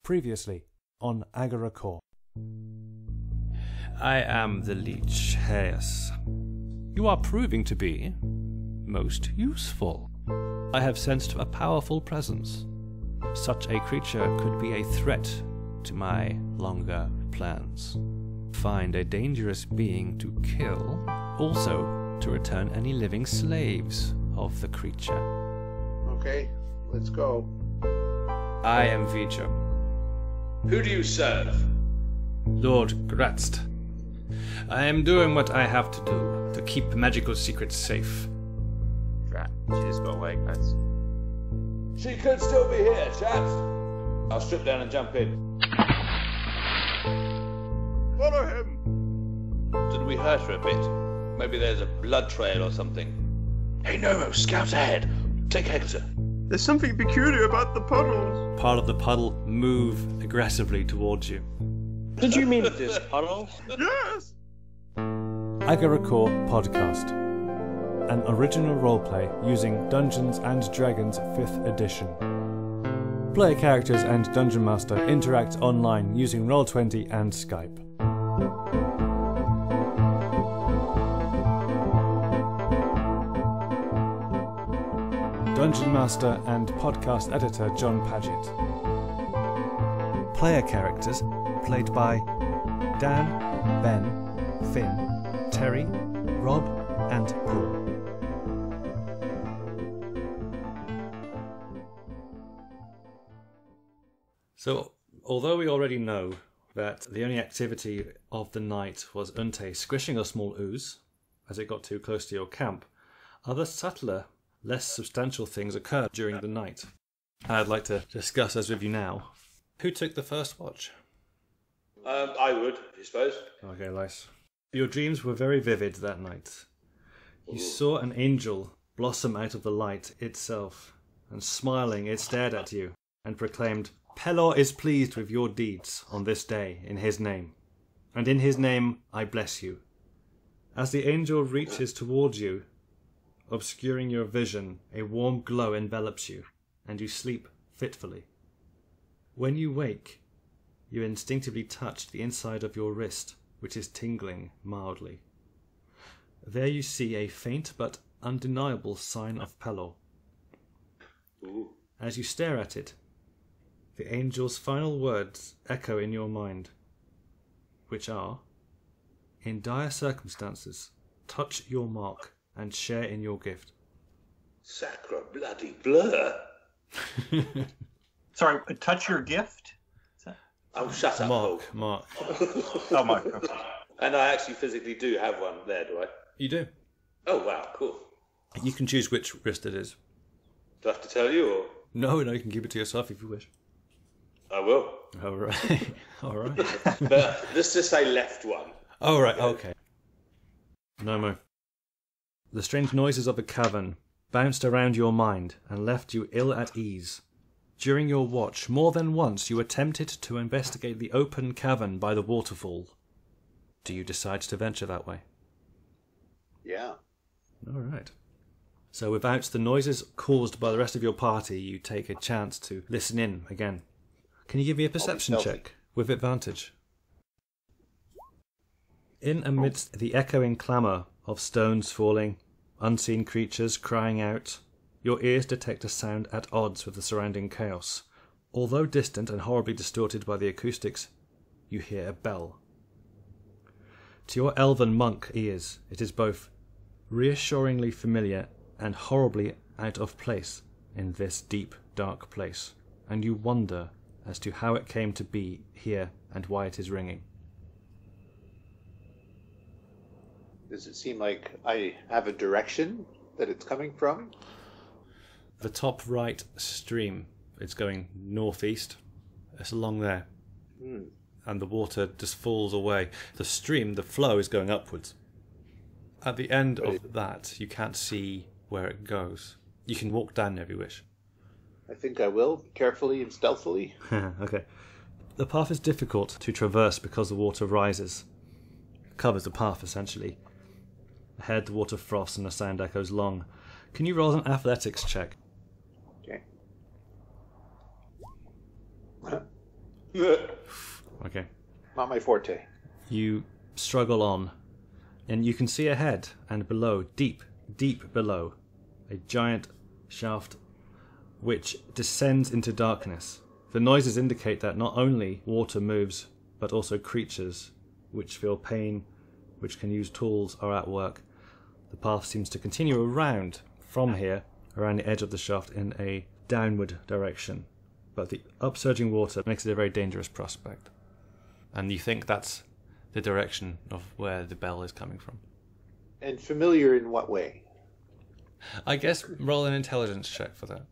Previously on Agora Core. I am the Leech, yes. You are proving to be most useful. I have sensed a powerful presence. Such a creature could be a threat to my longer plans. Find a dangerous being to kill, also to return any living slaves of the creature. Okay, let's go. I am Vija. Who do you serve? Lord Gratzt. I am doing what I have to do to keep magical secrets safe. Drat, she's got away, guys. She could still be here, chaps. I'll strip down and jump in. Follow him! Did we hurt her a bit? Maybe there's a blood trail or something. Hey, Nomo, scout ahead. Take Hector. There's something peculiar about the puddles. Part of the puddle move aggressively towards you. Did you mean this puddle? Yes! Agora Core Podcast. An original roleplay using Dungeons & Dragons 5th edition. Player characters and Dungeon Master interact online using Roll20 and Skype. Dungeon Master and podcast editor John Paget. Player characters played by Dan, Ben, Finn, Terry, Rob, and Paul. So, although we already know that the only activity of the night was Unte squishing a small ooze as it got too close to your camp, other subtler, less substantial things occurred during the night. I'd like to discuss those with you now. Who took the first watch? I would, I suppose. Okay, Lice. Your dreams were very vivid that night. You saw an angel blossom out of the light itself, and smiling it stared at you and proclaimed, "Pelor is pleased with your deeds on this day in his name, and in his name I bless you." As the angel reaches towards you, obscuring your vision, a warm glow envelops you, and you sleep fitfully. When you wake, you instinctively touch the inside of your wrist, which is tingling mildly. There you see a faint but undeniable sign of Pelor. As you stare at it, the angel's final words echo in your mind, which are, "In dire circumstances, touch your mark and share in your gift." Sacra bloody blur. Sorry, touch your gift? Oh, shut up, Mark. Oh, Mark. Okay. And I actually physically do have one there, do I? You do. Oh, wow, cool. You can choose which wrist it is. Do I have to tell you, or...? No, you can keep it to yourself if you wish. I will. All right. All right. But let's just say left one. Oh, right, okay. No more. The strange noises of the cavern bounced around your mind and left you ill at ease. During your watch, more than once you attempted to investigate the open cavern by the waterfall. Do you decide to venture that way? Yeah. All right. So without the noises caused by the rest of your party, you take a chance to listen in again. Can you give me a perception check with advantage? In amidst the echoing clamour of stones falling, unseen creatures crying out, your ears detect a sound at odds with the surrounding chaos. Although distant and horribly distorted by the acoustics, you hear a bell. To your elven monk ears, it is both reassuringly familiar and horribly out of place in this deep, dark place, and you wonder as to how it came to be here and why it is ringing. Does it seem like I have a direction that it's coming from? The top right stream, it's going northeast. It's along there. And the water just falls away. The stream, the flow is going upwards. At the end of that, you can't see where it goes. You can walk down if you wish. I think I will, carefully and stealthily. Okay. The path is difficult to traverse because the water rises. It covers the path, essentially. Ahead, the water froths and the sound echoes long. Can you roll an athletics check? Okay. Okay. Not my forte. You struggle on, and you can see ahead and below, deep below, a giant shaft which descends into darkness. The noises indicate that not only water moves, but also creatures which feel pain, which can use tools, are at work. The path seems to continue around from here, around the edge of the shaft, in a downward direction. But the upsurging water makes it a very dangerous prospect. And you think that's the direction of where the bell is coming from. And familiar in what way? I guess roll an intelligence check for that.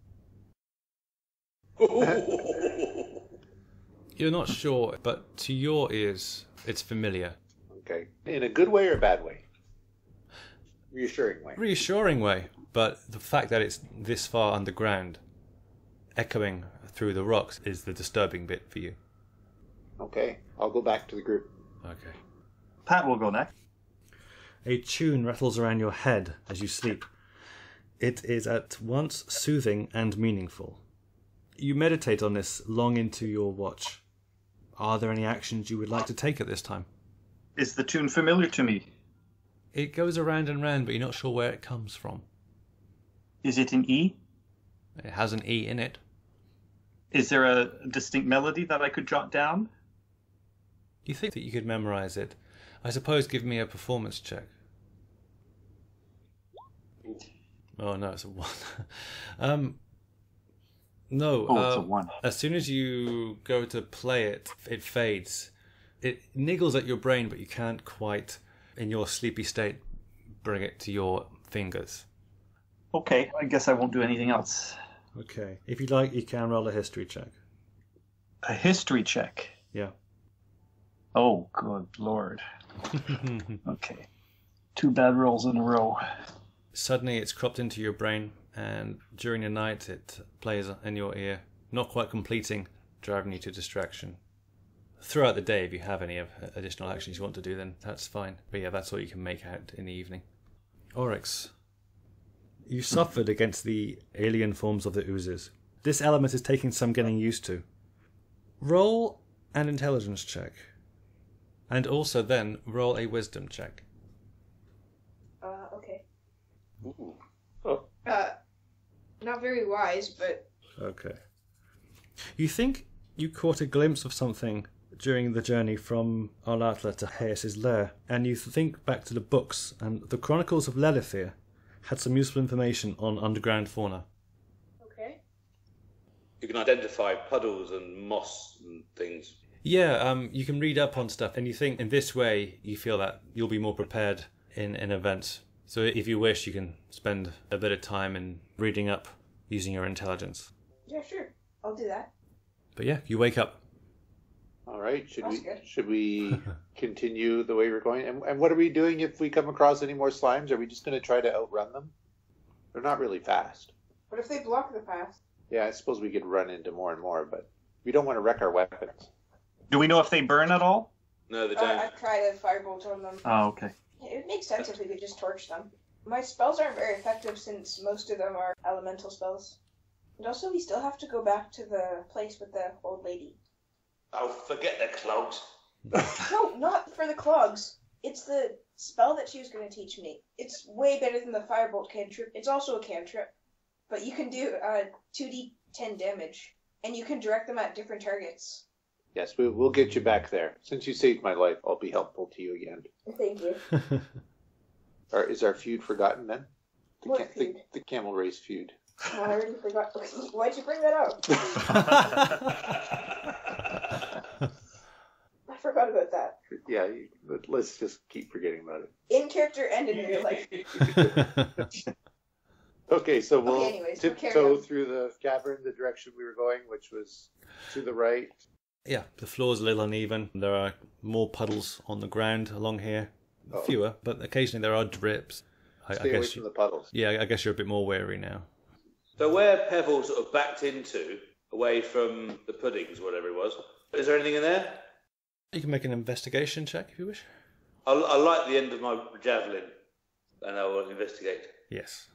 You're not sure, but to your ears, it's familiar. Okay. In a good way or a bad way? Reassuring way. Reassuring way, but the fact that it's this far underground, echoing through the rocks, is the disturbing bit for you. Okay. I'll go back to the group. Okay. Pat will go next. A tune rattles around your head as you sleep. It is at once soothing and meaningful. You meditate on this long into your watch. Are there any actions you would like to take at this time? Is the tune familiar to me? It goes around and round, but you're not sure where it comes from. Is it in E? It has an E in it. Is there a distinct melody that I could jot down? You think that you could memorize it. I suppose give me a performance check. Oh, no, it's a 1. No. Oh, it's a 1. As soon as you go to play it, it fades. It niggles at your brain, but you can't quite, in your sleepy state, bring it to your fingers. Okay, I guess I won't do anything else. Okay. If you like, you can roll a history check. A history check? Yeah. Oh, good lord. Okay. 2 bad rolls in a row. Suddenly it's cropped into your brain, and during the night it plays in your ear, not quite completing, driving you to distraction. Throughout the day, if you have any additional actions you want to do, then that's fine. But yeah, that's all you can make out in the evening. Oryx, you suffered against the alien forms of the oozes. This element is taking some getting used to. Roll an intelligence check. And also then roll a wisdom check. Okay. Ooh. Oh. Not very wise, but... Okay. You think you caught a glimpse of something during the journey from Arlatla to Hayes' lair, and you think back to the books, and the Chronicles of Lelithir had some useful information on underground fauna. Okay. You can identify puddles and moss and things. Yeah, you can read up on stuff, and you think in this way you feel that you'll be more prepared in events. So if you wish, you can spend a bit of time in reading up using your intelligence. Yeah, sure. I'll do that. But yeah, you wake up. All right. That's good. Should we continue the way we're going? And what are we doing if we come across any more slimes? Are we just going to try to outrun them? They're not really fast. What if they block the path? Yeah, I suppose we could run into more and more, but we don't want to wreck our weapons. Do we know if they burn at all? No, they don't. I've tried a firebolt on them. Oh, okay. It would make sense if we could just torch them. My spells aren't very effective since most of them are elemental spells. And also, we still have to go back to the place with the old lady. Oh, forget the clogs. No, not for the clogs. It's the spell that she was going to teach me. It's way better than the firebolt cantrip. It's also a cantrip. But you can do 2d10 damage. And you can direct them at different targets. Yes, we'll get you back there. Since you saved my life, I'll be helpful to you again. Thank you. Is our feud forgotten then? What feud? The camel race feud. Oh, I already forgot. Why'd you bring that up? I forgot about that. Yeah, let's just keep forgetting about it. In character and in real life. Okay, so we'll anyways, we'll carry tiptoe on. through the cavern the direction we were going, which was to the right. Yeah, the floor's a little uneven. There are more puddles on the ground along here. Oh. Fewer, but occasionally there are drips. Stay away from the puddles. Yeah, I guess you're a bit more wary now. So where Pebble sort of backed into, away from the puddings, whatever it was, is there anything in there? You can make an investigation check if you wish. I light the end of my javelin, and I will investigate. Yes.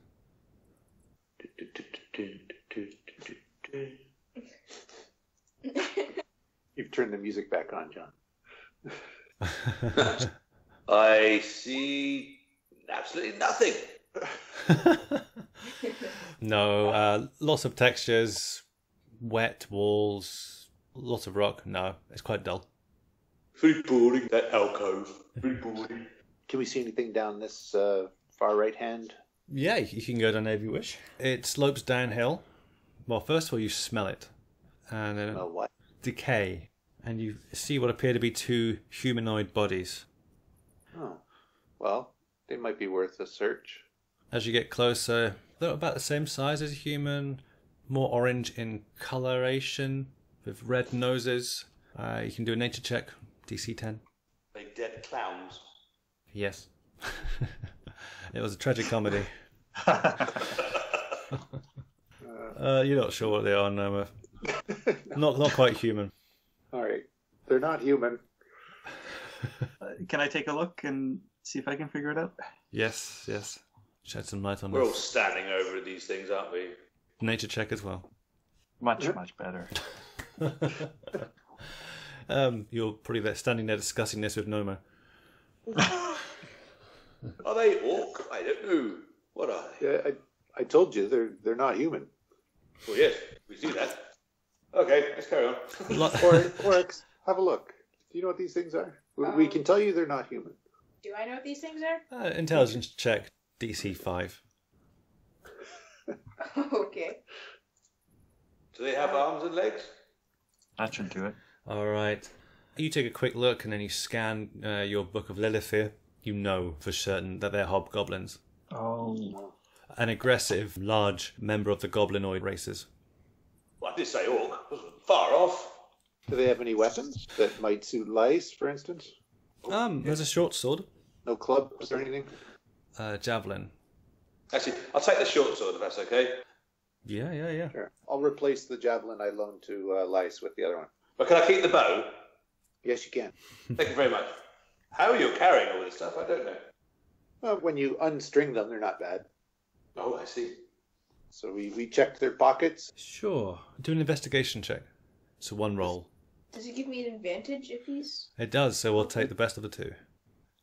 You've turned the music back on, John. I see absolutely nothing. No, lots of textures, wet walls, lots of rock. No, it's quite dull. Very boring, that alcove. Very boring. Can we see anything down this far right hand? Yeah, you can go down there if you wish. It slopes downhill. Well, first of all, you smell it. And then Well, what? decay. And you see what appear to be two humanoid bodies. Oh, well, they might be worth a search. As you get closer, they're about the same size as a human, more orange in coloration, with red noses. You can do a nature check, DC 10. They dead clowns. Yes. It was a tragic comedy. You're not sure what they are, Noma. Not quite human. All right. They're not human. Can I take a look and see if I can figure it out? Yes. Shed some light on We're all this. standing over these things, aren't we? Nature check as well. Much better. You're probably there standing there discussing this with Noma. Are they orc? I don't know. What are they? Yeah, I told you they're not human. Well, yes, we see that. Okay, let's carry on. Oryx, have a look. Do you know what these things are? We can tell you they're not human. Do I know what these things are? Intelligence check, DC 5. Okay. Do they have arms and legs? That should do it. All right. You take a quick look and then you scan your Book of Lilithir. You know for certain that they're hobgoblins. Oh. An aggressive, large member of the goblinoid races. Well, I did say orc. Wasn't far off. Do they have any weapons that might suit lice, for instance? There's a short sword, No clubs or anything? javelin. Actually, I'll take the short sword if that's okay. Yeah. Sure. I'll replace the javelin I loaned to Lice with the other one. But can I keep the bow? Yes, you can. Thank you very much. How are you carrying all this stuff? I don't know. Well, when you unstring them, they're not bad. Oh, I see. So we checked their pockets. Sure. Do an investigation check. So one roll. Does it give me an advantage if he's... It does, so we'll take the best of the two.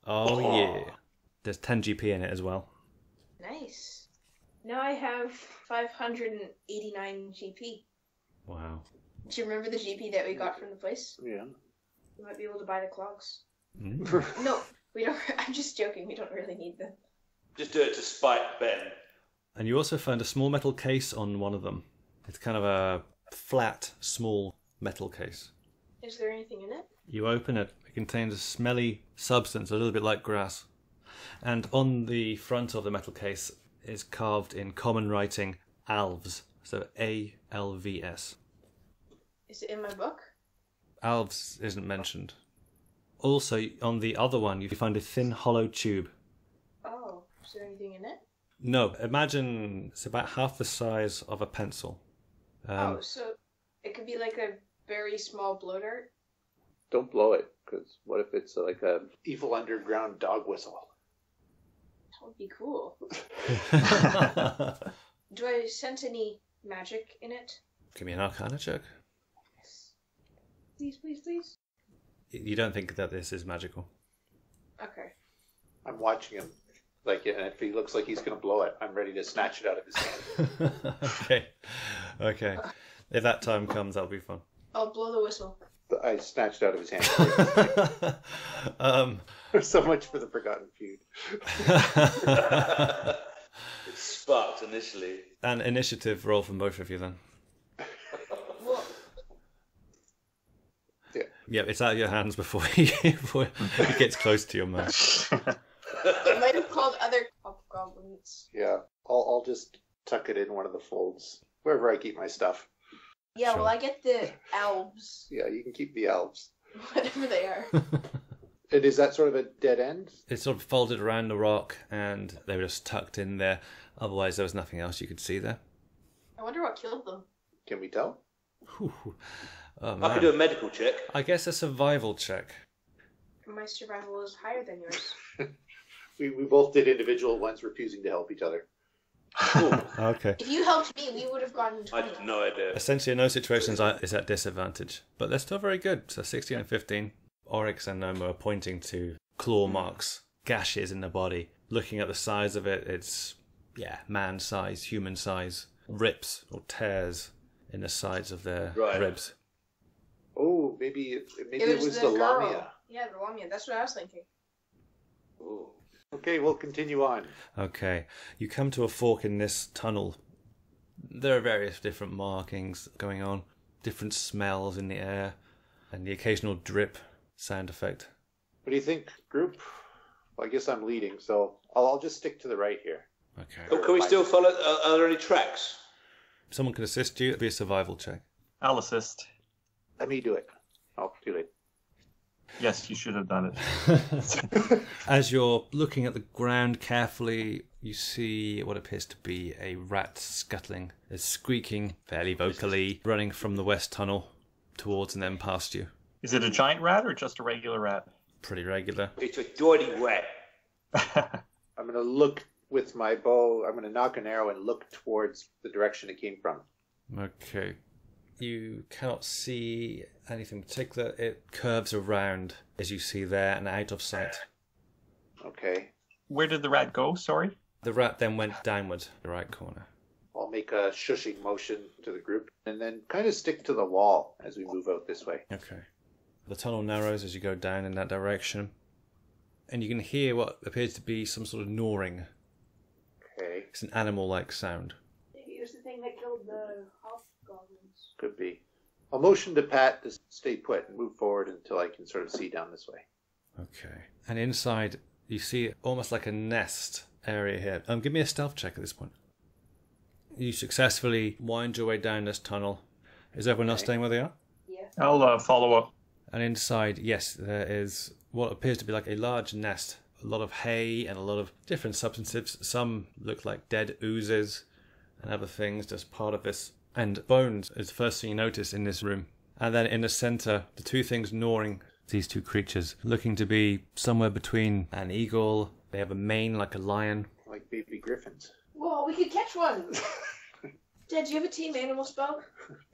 Oh, yeah. There's 10 GP in it as well. Nice. Now I have 589 GP. Wow. Do you remember the GP that we got from the place? Yeah. We might be able to buy the clogs. Mm. No, we don't. I'm just joking. We don't really need them. Just do it to spite Ben. And you also found a small metal case on one of them. It's kind of a flat, small metal case. Is there anything in it? You open it. It contains a smelly substance, a little bit like grass. And on the front of the metal case is carved in common writing, Alves. So ALVS. Is it in my book? Alves isn't mentioned. Also, on the other one, you find a thin, hollow tube. Oh, is there anything in it? No, imagine it's about half the size of a pencil. So it could be like a very small blow dart? Don't blow it, because what if it's like a evil underground dog whistle? That would be cool. Do I sense any magic in it? Give me an Arcana check. Please, please, please. You don't think that this is magical? Okay. I'm watching him. And if he looks like he's going to blow it, I'm ready to snatch it out of his hand. Okay. If that time comes, that'll be fun. I'll blow the whistle. I snatched it out of his hand. So much for the Forgotten Feud. It sparked initially. An initiative roll from both of you then. Well, Yeah, it's out of your hands before it gets close to your mouth. I might have called other goblins. Yeah, I'll just tuck it in one of the folds, wherever I keep my stuff. Yeah, Sure. well, I get the elves, Yeah, you can keep the elves. whatever they are. And is that sort of a dead end? It's sort of folded around the rock, and they were just tucked in there. Otherwise, there was nothing else you could see there. I wonder what killed them. Can we tell? Whew. Oh, I could do man. a medical check. I guess a survival check. My survival is higher than yours. We both did individual ones, refusing to help each other. Okay. If you helped me, we would have gotten I 20. had no idea. Essentially, in those situations, it's at disadvantage. But they're still very good. So 16 and 15. Oryx and Noma are pointing to claw marks, gashes in the body. Looking at the size of it, it's, man size, human size. Rips or tears in the sides of their ribs. Oh, maybe it was the girl. Lamia. Yeah, the Lamia. That's what I was thinking. Ooh. Okay, we'll continue on. Okay, you come to a fork in this tunnel. There are various different markings going on, different smells in the air, and the occasional drip sound effect. What do you think, group? Well, I guess I'm leading, so I'll just stick to the right here. Okay. Oh, can we still follow? Are there any tracks? Someone can assist you. It'll be a survival check. I'll assist. Let me do it. Oh, too late. Yes, you should have done it. As you're looking at the ground carefully, you see what appears to be a rat scuttling. It's squeaking fairly vocally, running from the west tunnel towards and then past you. Is it a giant rat or just a regular rat? Pretty regular. It's a dirty rat. I'm going to look with my bow. I'm going to knock an arrow and look towards the direction it came from. Okay. You cannot see anything particular. It curves around, as you see there, and out of sight. Okay. Where did the rat go? Sorry? The rat then went downward, the right corner. I'll make a shushing motion to the group and then kind of stick to the wall as we move out this way. Okay. The tunnel narrows as you go down in that direction. And you can hear what appears to be some sort of gnawing. Okay. It's an animal-like sound. Maybe it was the thing that killed the hobgoblins. Could be. I'll motion to Pat to stay put and move forward until I can sort of see down this way. Okay. And inside, you see almost like a nest area here. Give me a stealth check at this point. You successfully wind your way down this tunnel. Is everyone else staying where they are? Yeah. I'll follow up. And inside, yes, there is what appears to be like a large nest. A lot of hay and a lot of different substances. Some look like dead oozes and other things, just part of this. And bones is the first thing you notice in this room. And then in the centre, the two things gnawing these two creatures, looking to be somewhere between an eagle. They have a mane like a lion. Like baby griffins. Whoa, we could catch one! Dad, do you have a team animal spell?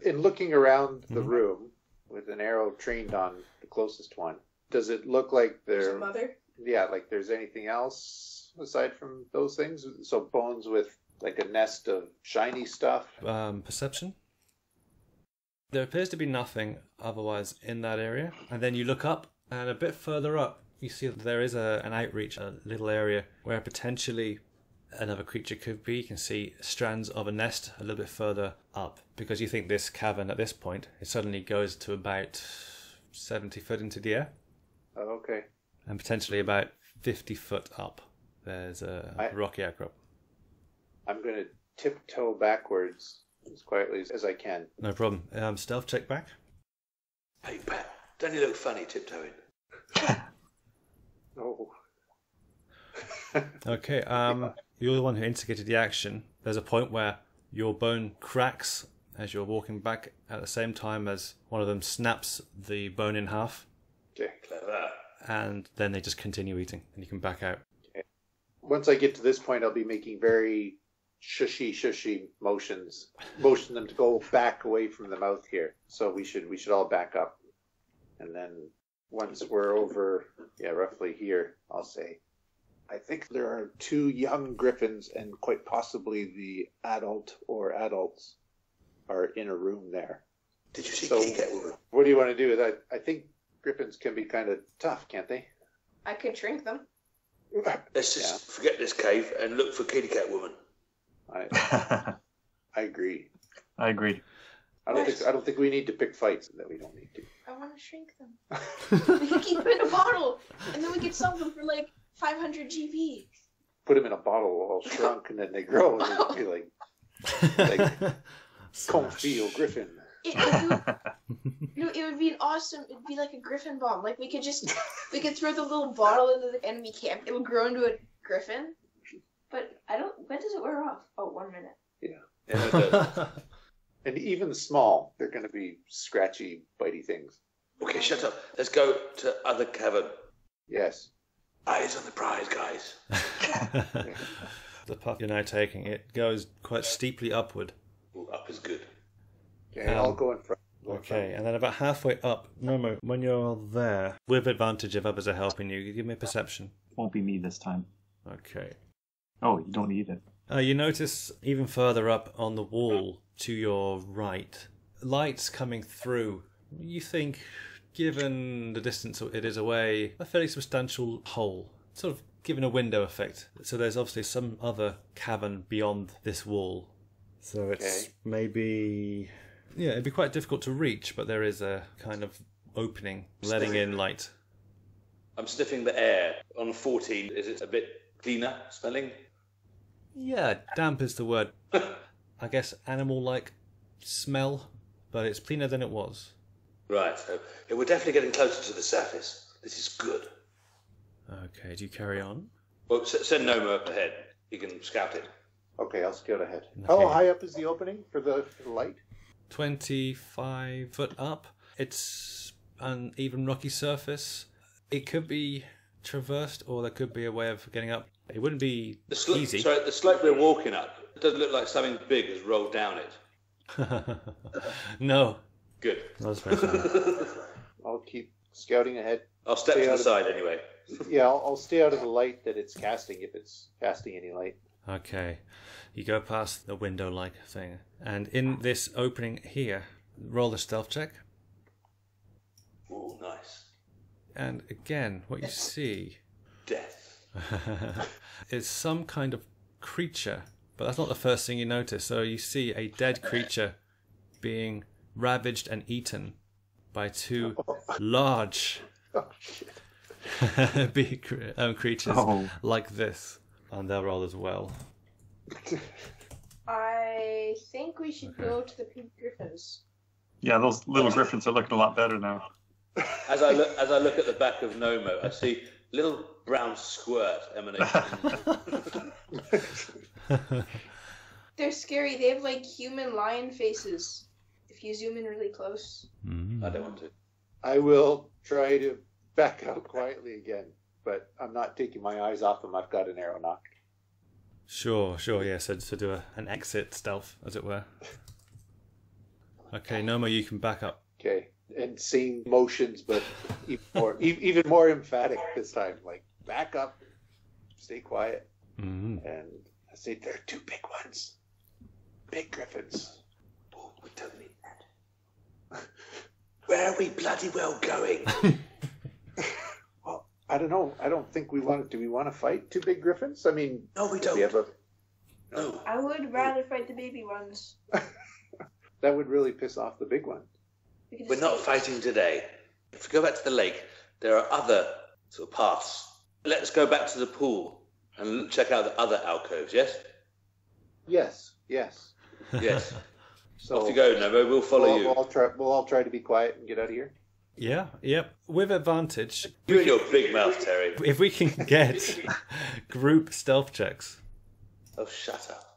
In looking around the room with an arrow trained on the closest one, does it look like There's a there? mother. Yeah, like there's anything else aside from those things? So bones with like a nest of shiny stuff. Perception? There appears to be nothing otherwise in that area. And then you look up, and a bit further up, you see that there is an outreach, a little area where potentially another creature could be. You can see strands of a nest a little bit further up, because you think this cavern at this point, it suddenly goes to about 70 foot into the air, Oh, okay. and potentially about 50 foot up. There's a rocky outcrop. I'm going to tiptoe backwards as quietly as I can. No problem. Stealth check back. Hey, Pat, don't you look funny tiptoeing? Oh. Okay, you're the one who instigated the action. There's a point where your bone cracks as you're walking back at the same time as one of them snaps the bone in half, Okay. Clever. and then they just continue eating, and you can back out. Once I get to this point, I'll be making very shushy motions. Motion them to go back away from the mouth here. So we should all back up. And then once we're over, roughly here, I'll say, I think there are two young griffins and quite possibly the adult or adults are in a room there. Did you see So- Kitty Cat Woman? What do you want to do with that? I think griffins can be kind of tough, can't they? I could shrink them. Let's just forget this cave and look for Kitty Cat Woman. I agree. I agree. I don't think we need to pick fights that we don't need to. I want to shrink them. We could keep them in a bottle, and then we could sell them for like 500 GP. Put them in a bottle all shrunk and then they grow and they'd be like Confield Griffin. It would be an awesome. It'd be like a griffin bomb. Like we could throw the little bottle into the enemy camp. It would grow into a griffin. But I don't. When does it wear off? Oh, 1 minute. Yeah. And even small, they're going to be scratchy, bitey things. Okay, shut up. Let's go to other cavern. Yes. Eyes on the prize, guys. the path you're now taking, it goes quite steeply upward. Ooh, up is good. Okay, I'll go in front. Okay, and then about halfway up, Nomo, when you're there, with advantage if others are helping you, give me a perception. Won't be me this time. Okay. Oh, you don't need it. You notice even further up on the wall to your right, lights coming through. You think, given the distance it is away, a fairly substantial hole, sort of giving a window effect. So there's obviously some other cavern beyond this wall. So it's maybe... Yeah, it'd be quite difficult to reach, but there is a kind of opening, letting in light. I'm sniffing the air. On 14, is it a bit cleaner smelling? Yeah, damp is the word. I guess animal-like smell, but it's cleaner than it was. Right, so yeah, we're definitely getting closer to the surface. This is good. Okay, do you carry on? Well, send Nomo up ahead. He can scout it. Okay, I'll scout ahead. Okay. How high up is the opening for the light? 25 foot up. It's an even rocky surface. It could be traversed, or there could be a way of getting up. It wouldn't be easy. Sorry, the slope we're walking up, it doesn't look like something big has rolled down it. No. Good. That's better. I'll keep scouting ahead. I'll step to the side anyway. Yeah, I'll stay out of the light that it's casting, if it's casting any light. Okay. You go past the window-like thing. And in this opening here, roll a stealth check. Ooh, nice. And again, what you see Death. is some kind of creature. But that's not the first thing you notice. So you see a dead creature being ravaged and eaten by two large big creatures like this. And they'll roll as well. I think we should go to the pink griffins. Yeah, those little griffins are looking a lot better now. As I look at the back of Nomo, I see little brown squirt emanating. They're scary. They have like human lion faces. If you zoom in really close. Mm. I don't want to. I will try to back out quietly again, but I'm not taking my eyes off them. I've got an arrow knock. Sure, yeah. So do an exit stealth, as it were. Okay, Nomo, you can back up. Okay, and same motions, but even more emphatic this time. Like, back up, stay quiet, Mm-hmm. and I say there are two big ones, big griffins. Oh, we don't need that. Where are we bloody well going? Well, I don't know. I don't think we want to. Do we want to fight two big griffins? I mean, No, we don't. No. I would rather fight the baby ones. That would really piss off the big one. We're not fighting today. If we go back to the lake, there are other sort of paths. Let's go back to the pool and check out the other alcoves, yes? Yes. Yes. So Off you go, Nomo. We'll follow you. We'll all try to be quiet and get out of here. Yeah, yep. With advantage, You and your big mouth, Terry. if we can get group stealth checks. Oh, shut up.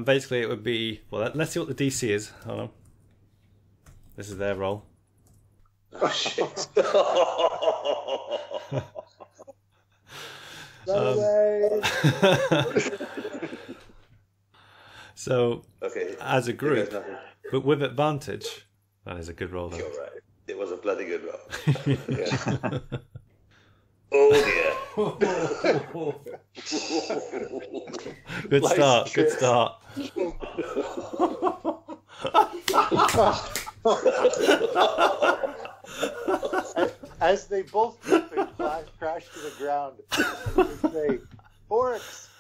Basically, it would be... Well, let's see what the DC is. Hold on. This is their roll. Oh, shit. So, Okay. as a group, There's nothing. but with advantage, that is a good roll, though. You're right. It was a bloody good roll. Yeah. Oh, dear. Good start, good start. As they both trip and crash to the ground, they say, "Oryx,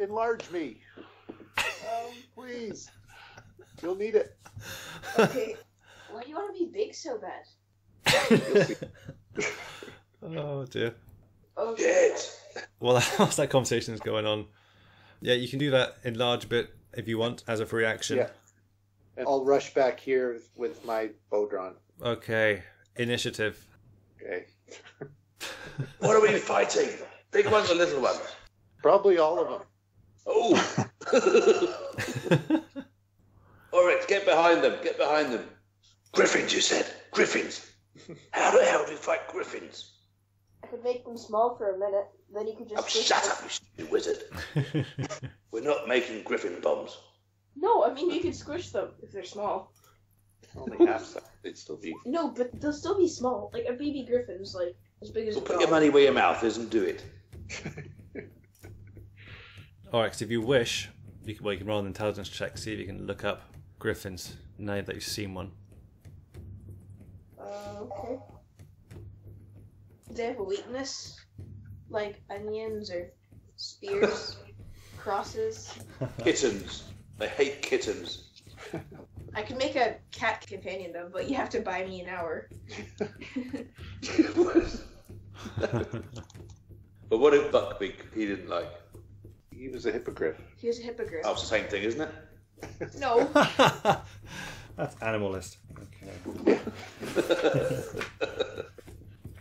enlarge me, please. You'll need it." Okay. Why do you want to be big so bad? Oh, dear. Okay. Shit. Well, whilst that conversation is going on, yeah, you can do that enlarge a bit if you want as a free action. Yeah. And I'll rush back here with my bow drawn. Okay, initiative. Okay. What are we fighting? Big ones or little ones? Probably all of them. Oh. Oryx, get behind them. Get behind them. Griffins, you said. Griffins. How the hell do we fight griffins? I could make them small for a minute. Then you could just. Oh, shut up, you stupid wizard. We're not making griffin bombs. No, I mean you could squish them if they're small. Only half size. They'd still be. No, but they'll still be small. Like a baby griffin's like as big as Well, a put dog. your money where your mouth is and do it. Oryx, if you wish, you can roll an intelligence check, see if you can look up griffins now that you've seen one. Okay. Do they have a weakness? Like onions or spears, crosses? Kittens. They hate kittens. I could make a cat companion though, but you have to buy me an hour. But what if Buckbeak he didn't like? He was a hippogriff. He was a hippogriff. Oh, it's the same thing, isn't it? No. That's animalist. Okay.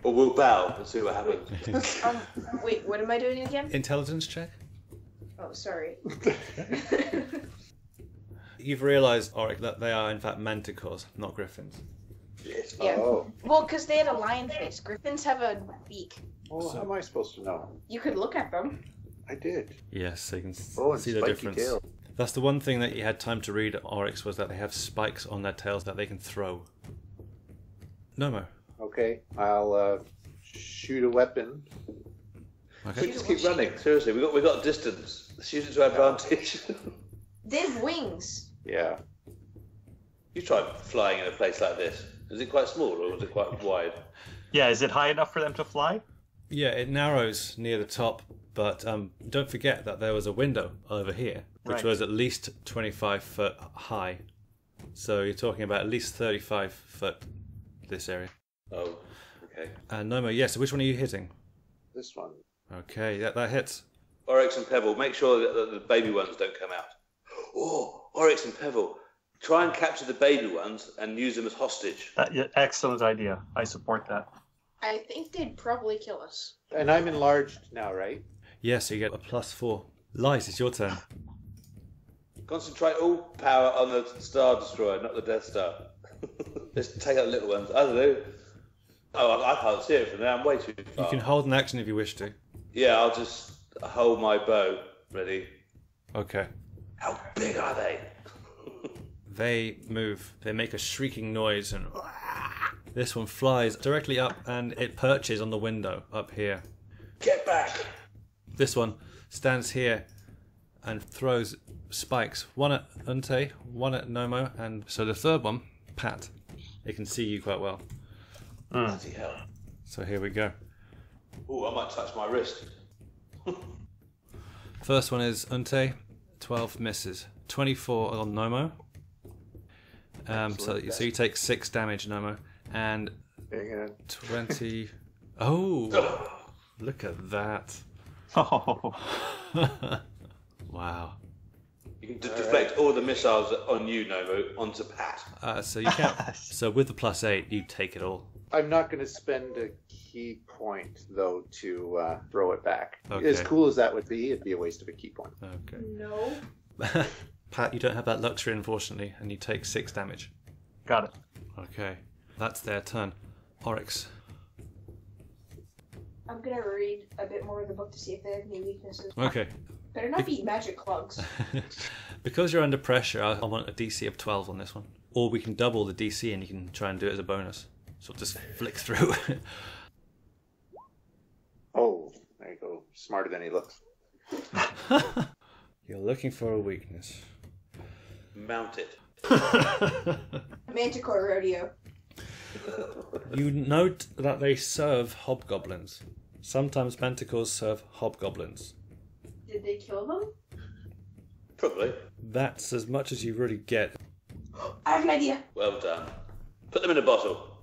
Or we'll bow and see what happens. Wait, what am I doing again? Intelligence check? Oh, sorry. You've realised, Oryx, that they are in fact manticores, not griffins. Yes. Yeah. Oh. Well, because they had a lion face. Griffins have a beak. Well, how am I supposed to know? You could look at them. I did. Yes, so you can Oh, and see the spiky difference. tail. That's the one thing that you had time to read, Oryx, was that they have spikes on their tails that they can throw. Nomo. Okay, I'll shoot a weapon. We Okay. just keep running. Seriously, we got distance. Let's use it to our advantage. They have wings. Yeah. You tried flying in a place like this. Is it quite small or was it quite wide? Yeah, is it high enough for them to fly? Yeah, it narrows near the top, but don't forget that there was a window over here, which Right. was at least 25 foot high. So you're talking about at least 35 foot this area. Oh, okay. And Nomo, yes, which one are you hitting? This one. Okay, that hits. Oryx and Pebble, make sure that the baby ones don't come out. Oh, Oryx and Pebble, try and capture the baby ones and use them as hostage. Yeah, excellent idea. I support that. I think they'd probably kill us. And I'm enlarged now, right? Yes, so you get a +4. Light, it's your turn. Concentrate all power on the Star Destroyer, not the Death Star. Just take out the little ones. I don't know. Oh, I can't see it from there. I'm way too far. You can hold an action if you wish to. Yeah, I'll just hold my bow ready. Okay. How big are they? They move. They make a shrieking noise, and this one flies directly up, and it perches on the window up here. Get back! This one stands here and throws spikes. One at Unte, one at Nomo, and so the third one, Pat. It can see you quite well. Bloody hell. So here we go. Oh, I might touch my wrist. First one is Unte, 12 misses. 24 on Nomo. So you take 6 damage, Nomo. And Hang on. 20... Oh! Look at that. Oh, Wow. You can deflect all the missiles on you, Novo, onto Pat. So you can't... So with the +8, you take it all. I'm not going to spend a key point, though, to throw it back. Okay. As cool as that would be, it'd be a waste of a key point. Okay. No. Pat, you don't have that luxury, unfortunately, and you take 6 damage. got it. Okay. That's their turn. Oryx. I'm gonna read a bit more of the book to see if they have any weaknesses. Okay. Better not be magic clugs. Because you're under pressure, I want a DC of 12 on this one. Or we can double the DC and you can try and do it as a bonus. So just flick through. Oh, there you go. Smarter than he looks. You're looking for a weakness. Mount it. Manticore rodeo. You note that they serve hobgoblins. Sometimes manticores serve hobgoblins. Did they kill them? Probably. That's as much as you really get. I have an idea. Well done. Put them in a bottle.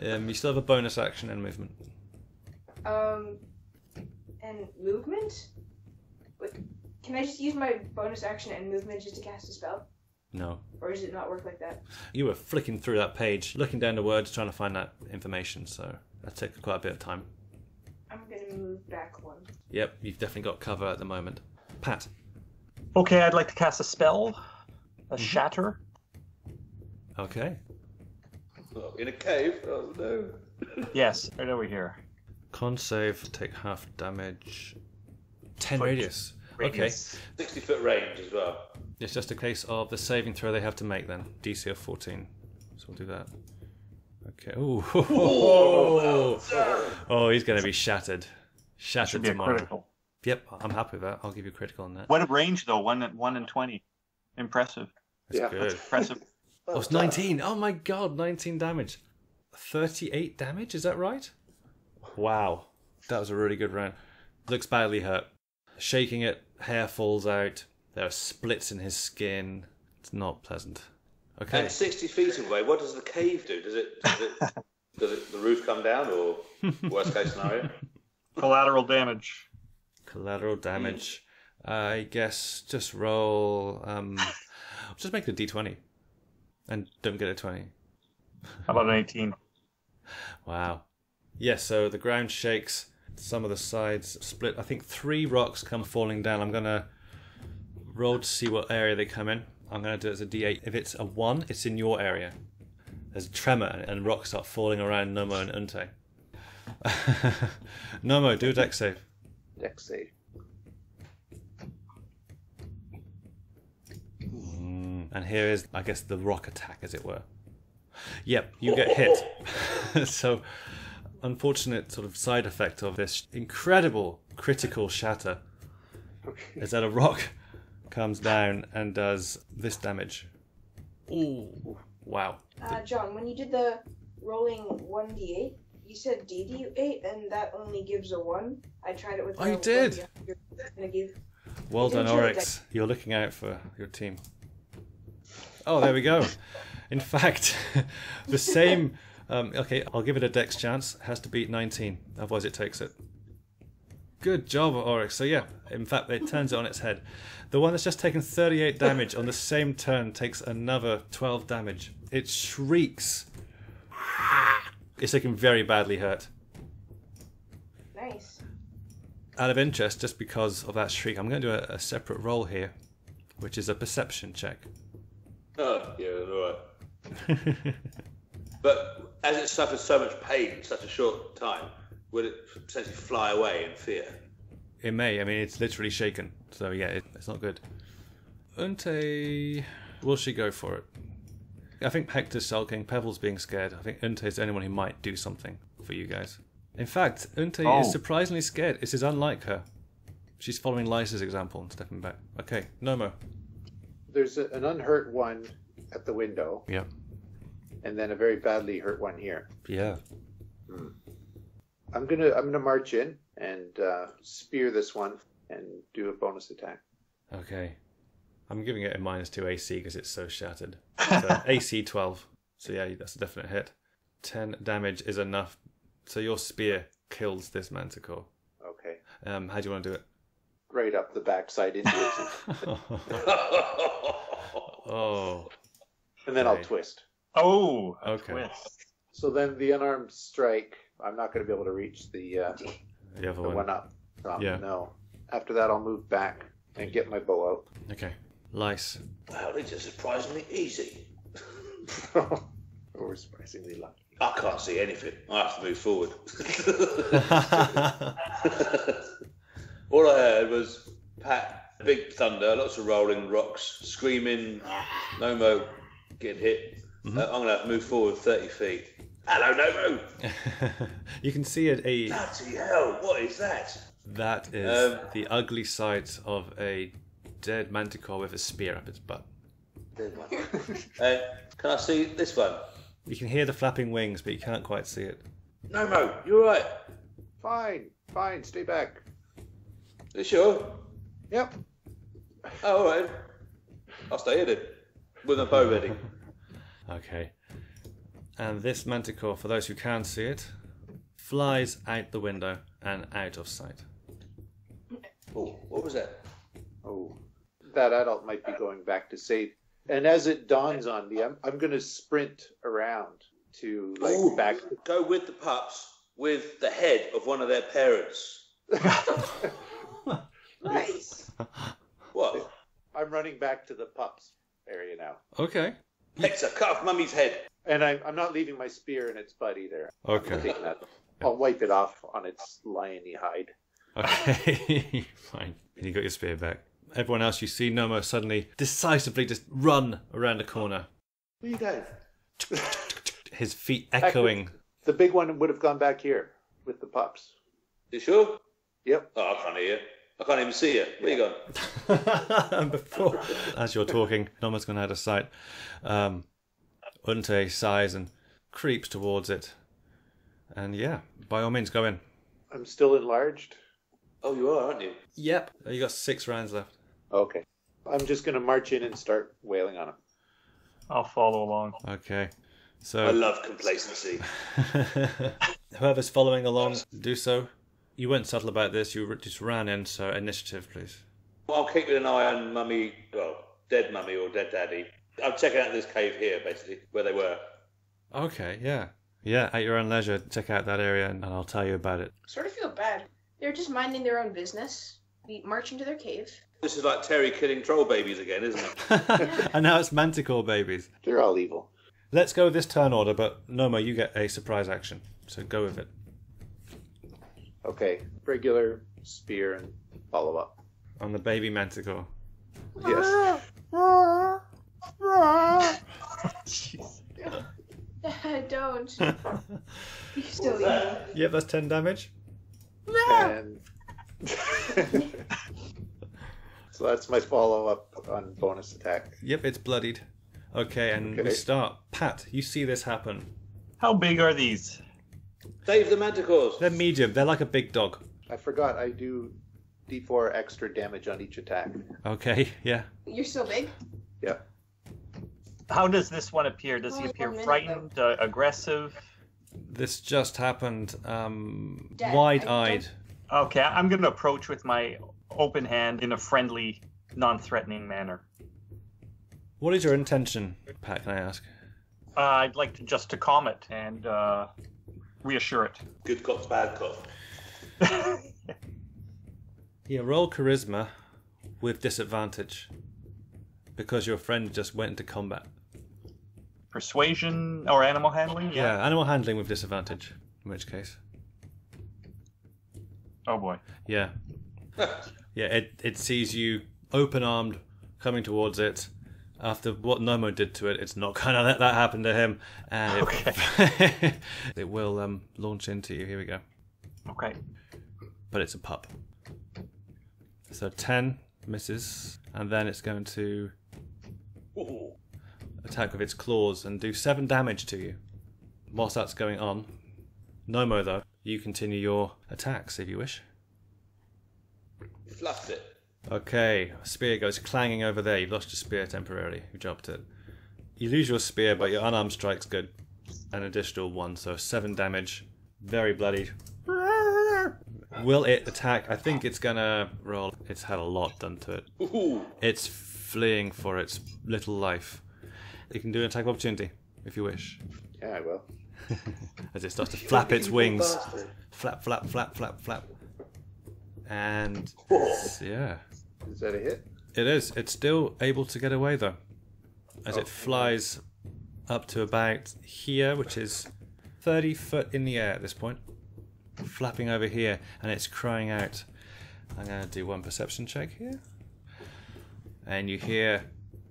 You still have a bonus action and movement. And movement? Wait, can I just use my bonus action and movement just to cast a spell? No. Or does it not work like that? You were flicking through that page, looking down the words, trying to find that information, so that took quite a bit of time. I'm gonna move back one. Yep, you've definitely got cover at the moment. Pat. Okay, I'd like to cast a spell. A shatter. Okay. Oh, in a cave? Oh, no. Yes, right over here. Con save, take half damage. 10 Foot radius. Radius. 60-foot range as well. Okay. It's just a case of the saving throw they have to make then. DC of 14. So we'll do that. Okay. Ooh. Oh, he's going to be shattered. Should Shattered be a tomorrow. critical. Yep, I'm happy with that. I'll give you a critical on that. What a range though, 1 and 20. Impressive. That's Yeah. good. Impressive. Oh, it's 19. Oh my god, 19 damage. 38 damage, is that right? Wow. That was a really good round. Looks badly hurt. Shaking it, hair falls out. There are splits in his skin. It's not pleasant. Okay. And 60 feet away, what does the cave do? Does the roof come down, or worst case scenario? Collateral damage. Collateral damage. I guess just roll. Just make it a d20. And don't get a 20. How about an 18? Wow. Yes, so the ground shakes. Some of the sides split. I think 3 rocks come falling down. I'm going to roll to see what area they come in. I'm going to do it as a d8. If it's a 1, it's in your area. There's a tremor and rocks start falling around Nomo and Unte. Nomo, do a dex save. Dex save. And here is, I guess, the rock attack, as it were. Yep, you get hit. So, unfortunate sort of side effect of this incredible critical shatter is that a rock comes down and does this damage. Ooh, wow. John, when you did the rolling 1d8, you said d8, and that only gives a 1. I tried it with Oh, you did? You're gonna give... Well done, Oryx. You're looking out for your team. Oh, there we go. In fact, the same... okay, I'll give it a dex chance. It has to beat 19, otherwise it takes it. Good job, Oryx. So yeah, in fact, it turns it on its head. The one that's just taken 38 damage on the same turn takes another 12 damage. It shrieks. It's looking very badly hurt. Nice. Out of interest, just because of that shriek, I'm going to do a separate roll here, which is a perception check. Oh, yeah, all right. But as it suffered so much pain in such a short time, would it potentially fly away in fear? It may. I mean, it's literally shaken. So yeah, it's not good. Unte, will she go for it? I think Hector's sulking, Pebble's being scared. I think Unte is the only one who might do something for you guys. In fact, Unte is surprisingly scared. This is unlike her. She's following Lysa's example and stepping back. Okay, Nomo. There's an unhurt one at the window, Yeah. and then a very badly hurt one here. Yeah. I'm gonna march in and spear this one and do a bonus attack. Okay. I'm giving it a -2 AC because it's so shattered. So AC 12. So yeah, that's a definite hit. 10 damage is enough. So your spear kills this manticore. Okay. How do you want to do it? Right up the backside into it, Oh. and then Okay. I'll twist. Oh, a Okay. twist. So then the unarmed strike, I'm not going to be able to reach the The other one one. up. Yeah. No. After that, I'll move back and get my bow out. Okay. Lice. Wow, these are surprisingly easy. We're surprisingly lucky. I can't see anything. I have to move forward. All I heard was Pat, big thunder, lots of rolling rocks, screaming, Nomo getting hit. I'm going to have to move forward 30 feet. Hello, Nomo! You can see it. Bloody hell, what is that? That is the ugly sight of a dead manticore with a spear up its butt. Can I see this one? You can hear the flapping wings, but you can't quite see it. Nomo, you alright? Fine, stay back. You sure? Yep. Oh, alright. I'll stay here then, with my bow ready. Okay. And this manticore, for those who can see it, flies out the window and out of sight. Oh, what was that? Oh, that adult might be going back to save. And as it dawns on me, I'm going to sprint around to back. Go with the pups, with the head of one of their parents. Nice. What? I'm running back to the pups area now. Okay. Hector, cut off Mummy's head. And I'm not leaving my spear in its butt either. Okay. I'm taking that. I'll wipe it off on its liony hide. Okay, fine. And you got your spear back. Everyone else, you see Nomo suddenly, decisively just run around the corner. Where you going? His feet echoing. The big one would have gone back here with the pups. You sure? Yep. Oh, I can't hear you. I can't even see you. Where you going? And before, as you're talking, Nomo's gone out of sight. Unte sighs and creeps towards it. And yeah, by all means, go in. I'm still enlarged. Oh, you are, aren't you? Yep. You got 6 rounds left. Okay. I'm just going to march in and start wailing on him. I'll follow along. Okay. I So love complacency. whoever's following along, do so. You weren't subtle about this. You just ran in. So initiative, please. Well, I'm keeping an eye on Mummy, well, dead Mummy or dead Daddy. I'm checking out this cave here, basically, where they were. Okay. Yeah. Yeah. At your own leisure, check out that area, and I'll tell you about it. Sort of feel bad. They're just minding their own business. We march into their cave. This is like Terry killing troll babies again, isn't it? And now it's Manticore babies. They're all evil. Let's go with this turn order, but Nomo, you get a surprise action. So go with it. Okay. Regular spear and follow up. On the baby Manticore. Yes. Don't. You're still evil. Yep, that's 10 damage. And so that's my follow up on bonus attack. Yep, it's bloodied. Okay, and we Okay. start. Pat, you see this happen. How big are these? Save the manticores. They're medium. They're like a big dog. I forgot I do D4 extra damage on each attack. Okay, yeah. You're still big? Yeah. How does this one appear? Does he Only appear 1 minute, frightened, aggressive? This just happened. Dad, Wide-eyed. Okay, I'm going to approach with my open hand in a friendly, non-threatening manner. What is your intention, Pat, can I ask? I'd like to calm it and reassure it. Good cop, bad cop. Yeah, roll charisma with disadvantage. Because your friend just went into combat. Persuasion or animal handling? Yeah, animal handling with disadvantage. In which case. Oh boy. Yeah. Yeah, it sees you open-armed coming towards it. After what Nomo did to it, it's not going to let that happen to him. And Okay. it will launch into you. Here we go. Okay. But it's a pup. So 10 misses. And then it's going to Ooh. attack with its claws and do 7 damage to you. Whilst that's going on, Nomo, though, you continue your attacks if you wish. Fluffed it. Okay, spear goes clanging over there. You've lost your spear temporarily. You dropped it. You lose your spear, but your unarmed strike's good. An additional 1, so 7 damage. Very bloodied. Will it attack? I think it's gonna roll. It's had a lot done to it. Ooh. It's fleeing for its little life. You can do an attack of opportunity, if you wish. Yeah, I will. As it starts to flap its wings. Bastard. Flap, flap, flap, flap, flap. And, yeah. Is that a hit? It is. It's still able to get away, though. As it flies up to about here, which is 30 foot in the air at this point. Flapping over here, and it's crying out. I'm going to do one perception check here. And you hear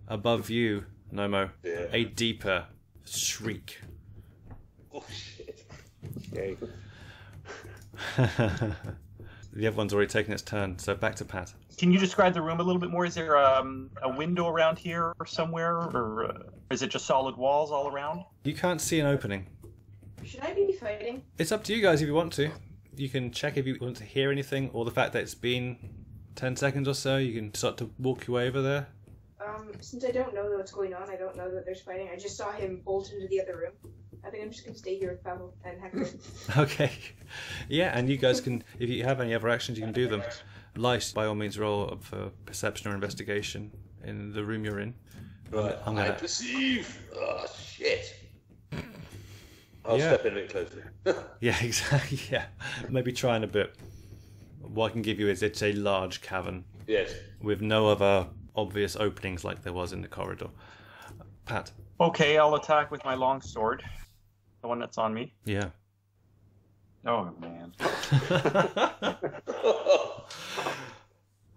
above you, Nomo, Yeah. a deeper shriek. Oh, shit. Okay. The other one's already taken its turn, so back to Pat. Can you describe the room a little bit more? Is there a window around here or somewhere, or is it just solid walls all around? You can't see an opening. Should I be fighting? It's up to you guys if you want to. You can check if you want to hear anything, or the fact that it's been 10 seconds or so, you can start to walk your way over there. Since I don't know what's going on, I don't know that there's fighting. I just saw him bolt into the other room. I think I'm just gonna stay here with Pavel and Hector. Okay. Yeah, and you guys can, if you have any other actions, you can do them. Lice, by all means, roll for perception or investigation in the room you're in. Right. I'm I gonna- perceive. Oh, shit. I'll Yeah. step in a bit closer. Yeah, exactly. Yeah, maybe trying a bit. What I can give you is it's a large cavern Yes. with no other obvious openings like there was in the corridor. Pat. Okay, I'll attack with my long sword. The one that's on me. Yeah. Oh, man.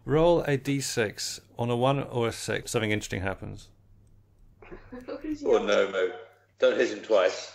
Roll a d6. On a 1 or a 6, something interesting happens. Oh no, Mo. Don't hit him twice.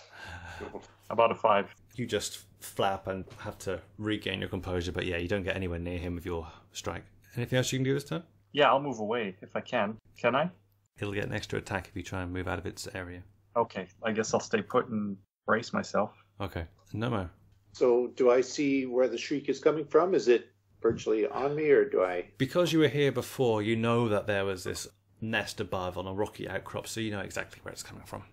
About a 5. You just flap and have to regain your composure, but yeah, you don't get anywhere near him with your strike. Anything else you can do this turn? Yeah, I'll move away if I can. Can I? It'll get an extra attack if you try and move out of its area. Okay, I guess I'll stay put and brace myself. Okay. No. So do I see where the shriek is coming from? Is it virtually on me, or do I... Because you were here before, you know that there was this nest above on a rocky outcrop, so you know exactly where it's coming from.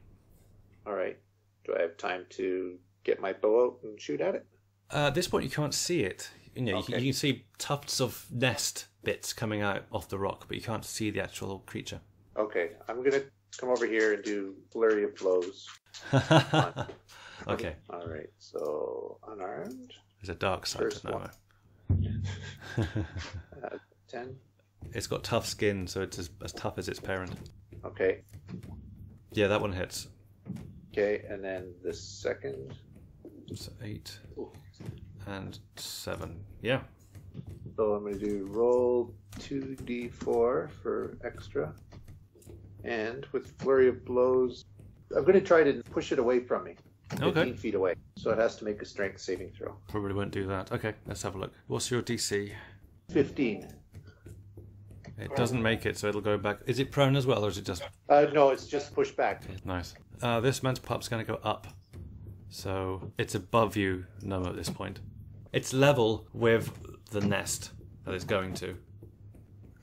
All right. Do I have time to get my bow out and shoot at it? At this point, you can't see it. Okay. You can see tufts of nest bits coming out off the rock, but you can't see the actual creature. Okay, I'm going to come over here and do flurry of blows. Okay. All right, so unarmed. There's a dark side First to Noma. 10. It's got tough skin, so it's as tough as its parent. Okay. Yeah, that one hits. Okay, and then the second. So 8 and 7. Yeah. So I'm going to do roll 2d4 for extra. And with flurry of blows, I'm going to try to push it away from me. 15 feet away. So it has to make a strength saving throw. Probably won't do that. Okay, let's have a look. What's your DC? 15. It doesn't make it, so it'll go back. Is it prone as well, or is it just... No, it's just push back. Nice. This man's pup's going to go up. So it's above you, Noma, at this point. It's level with the nest that it's going to.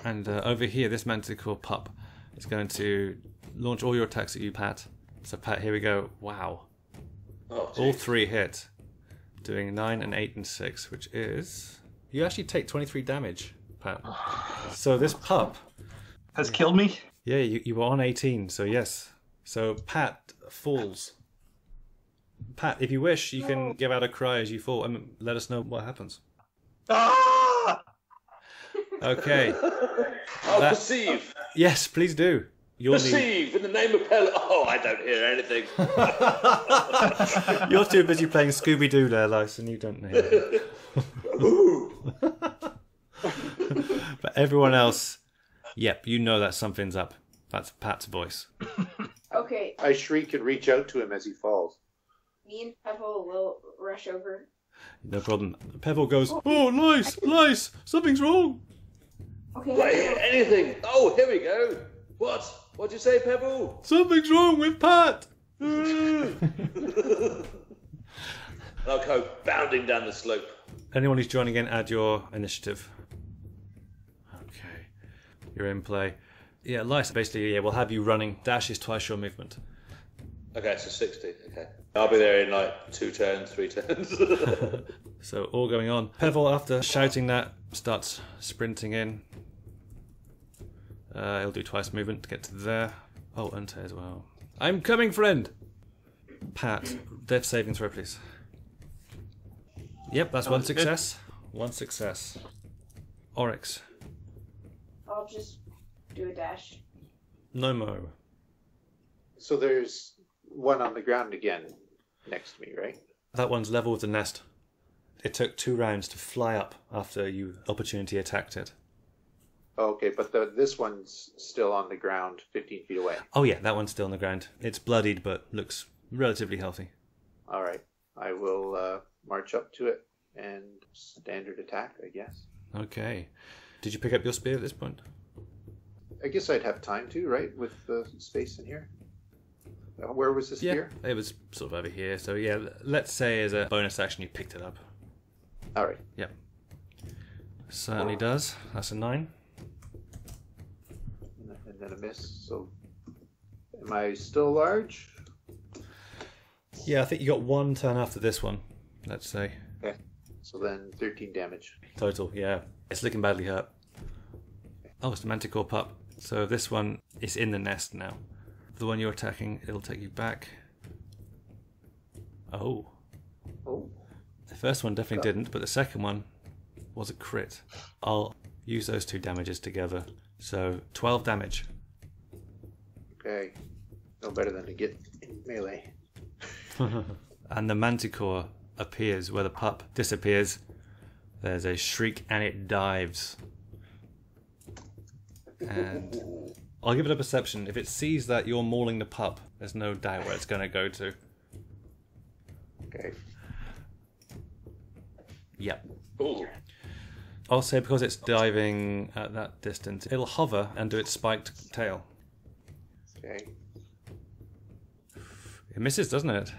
And over here, this manticore pup is going to launch all your attacks at you, Pat. So, Pat, here we go. Wow. Oh, All 3 hit. Doing 9 and 8 and 6, which is... You actually take 23 damage, Pat. So this pup... Has killed me? Yeah, you were on 18, so yes. So Pat falls. Pat, if you wish, you can give out a cry as you fall and let us know what happens. Ah! Okay. I'll perceive. Yes, please do. You'll Perceive in the name of Pel. Oh, I don't hear anything. You're too busy playing Scooby-Doo there, Lice, and you don't know. But everyone else, yep, you know that something's up. That's Pat's voice. Okay, I shriek and reach out to him as he falls. me and Pebble will rush over. No problem. Pebble goes, oh, Lice, something's wrong. Okay, Do I hear anything? Oh, here we go. What? What'd you say, Pebble? Something's wrong with Pat. I'll go bounding down the slope. Anyone who's joining in, add your initiative. Okay. You're in play. Yeah, Lice, basically, we'll have you running. Dash is twice your movement. Okay, so 60. Okay. I'll be there in like 2 turns, 3 turns. So, all going on. Pebble, after shouting that, starts sprinting in. He'll do twice movement to get to there. Oh, Unte as well. I'm coming, friend! Pat, death saving throw, please. Yep, that's one success. One success. Oryx. I'll just do a dash. No mo. So there's one on the ground again next to me, right? That one's level with the nest. It took 2 rounds to fly up after you opportunity attacked it. Okay, but this one's still on the ground 15 feet away. Oh yeah, that one's still on the ground. It's bloodied, but looks relatively healthy. All right. I will march up to it and standard attack, I guess. Okay. Did you pick up your spear at this point? I guess I'd have time to, right, with the space in here? Where was the spear? Yeah, it was sort of over here. So yeah, let's say as a bonus action you picked it up. All right. Yep. Certainly does. That's a 9. And then a miss. So am I still large? Yeah, I think you got 1 turn after this one, let's say. Okay. So then 13 damage. Total, yeah. It's looking badly hurt. Oh, it's the Manticore pup. So this one is in the nest now. The one you're attacking, it'll take you back. Oh. Oh. The first one definitely didn't, but the second one was a crit. I'll use those 2 damages together. So 12 damage. Okay. No better than to get in melee. And the manticore appears where the pup disappears. There's a shriek and it dives. And I'll give it a perception. If it sees that you're mauling the pup, there's no doubt where it's going to go to. Okay. Yep. Ooh. I'll say because it's diving at that distance, it'll hover and do its spiked tail. Okay. It misses, doesn't it?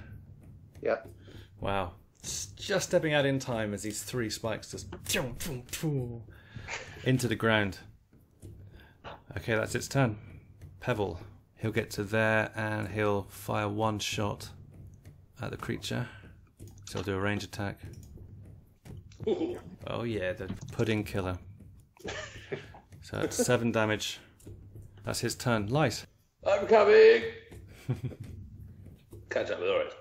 Yep. Wow. It's just stepping out in time as these 3 spikes just into the ground. Okay, that's its turn. Pebble. He'll get to there and he'll fire 1 shot at the creature. So he'll do a range attack. Ooh. Oh yeah, the pudding killer. So that's 7 damage. That's his turn. Light. I'm coming. Catch up with Oryx.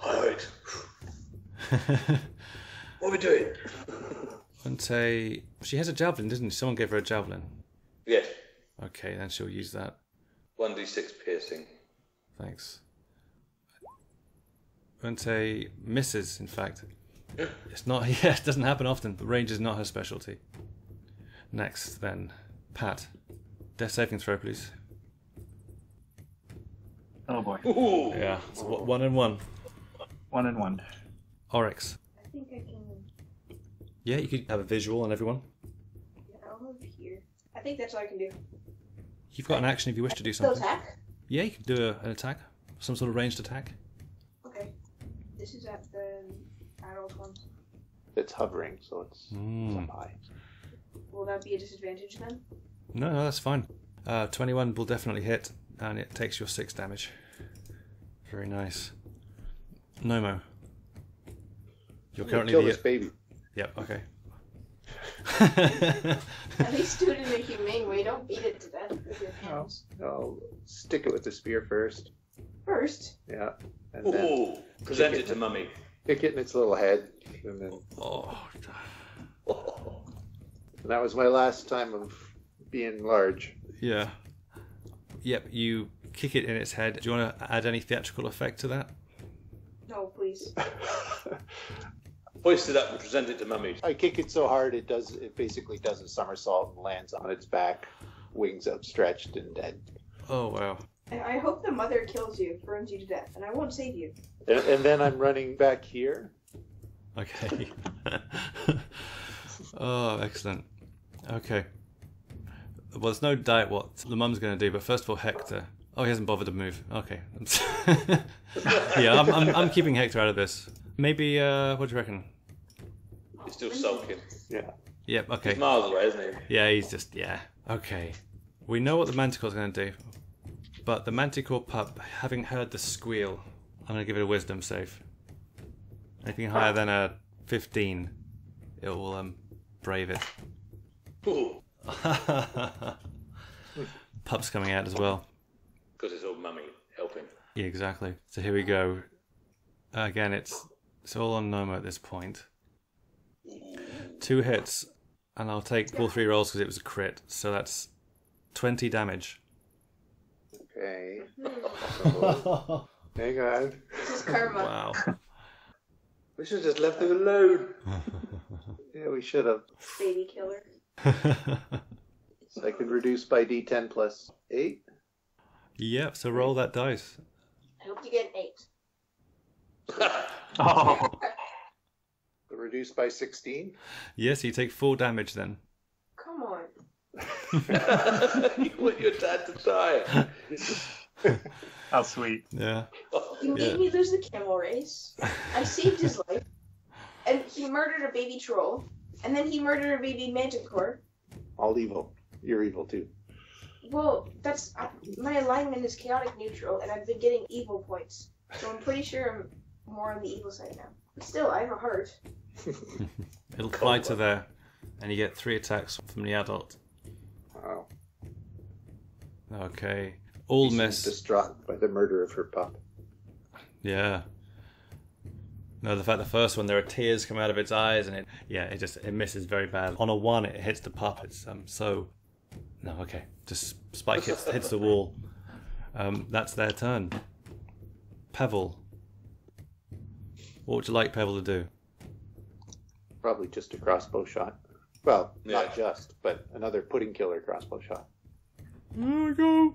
Oryx. What are we doing? Unte, she has a javelin, doesn't she? Someone gave her a javelin. Yes. Okay, then she'll use that. 1d6 piercing. Thanks. Unte misses, in fact. It's not, yeah, it doesn't happen often. The range is not her specialty. Next, then, Pat. Death saving throw, please. Oh boy. Ooh. Yeah, it's 1 and 1. 1 and 1. Oryx. I think I can. Yeah, you could have a visual on everyone. Yeah, I'll move here. I think that's all I can do. You've got an action if you wish to do Still something. attack? Yeah, you can do an attack. Some sort of ranged attack. Okay. This is at the adult one. It's hovering, so it's up high. Will that be a disadvantage then? No, that's fine. 21 will definitely hit, and it takes your 6 damage. Very nice. Nomo. You're currently kill the... this baby. Yep, okay. At least do it in a humane way. Don't beat it to death with your hands. I'll stick it with the spear first. First? Yeah. And then Ooh. Present it to Mummy. kick it in its little head. And then Oh. and that was my last time of being large. Yeah. Yep, you kick it in its head. Do you want to add any theatrical effect to that? No, please. Hoist it up and present it to Mummy. I kick it so hard it basically does a somersault and lands on its back, wings outstretched and dead. Oh, wow. And I hope the mother kills you, burns you to death, and I won't save you. And then I'm running back here. Okay. Oh, excellent. Okay. Well, there's no doubt what the mum's going to do, but first of all, Hector. Oh, he hasn't bothered to move. Okay. Yeah, I'm keeping Hector out of this. Maybe, what do you reckon? He's still sulking. Yeah. Yep, okay. He's miles away, isn't he? Yeah, he's just, yeah. Okay. We know what the Manticore's going to do. But the Manticore pup, having heard the squeal, I'm going to give it a wisdom save. Anything higher than a 15, it will brave it. Ooh. Pup's coming out as well. Because it's all Mummy helping. Yeah, exactly. So here we go. Again, it's all on Noma at this point. 2 hits, and I'll take all 3 rolls because it was a crit. So that's 20 damage. Okay. So, hang on. This is karma. Wow. We should have just left him alone. Yeah, we should have. Baby killer. So I can reduce by D10 plus 8. Yep, so roll that dice. I hope you get an 8. Oh, So reduce by 16. Yes, you take 4 damage then. Come on. You want your dad to die. how sweet. Yeah. You made me lose the camel race. I saved his life. And he murdered a baby troll. And then he murdered a baby manticore. All evil. You're evil too. Well, that's... my alignment is chaotic neutral, and I've been getting evil points. So I'm pretty sure I'm more on the evil side now. But still, I have a heart. It'll fly to there, and you get 3 attacks from the adult. Wow. Okay. All She's miss. distraught by the murder of her pup. Yeah. No, the fact the first one, there are tears come out of its eyes, and it misses very bad. On a 1, it hits the pup. It's so... No, okay. Just Spike hits the wall. That's their turn. Pebble. What would you like Pebble to do? Probably just a crossbow shot. Well, Yeah. not just, but another pudding killer crossbow shot. There we go.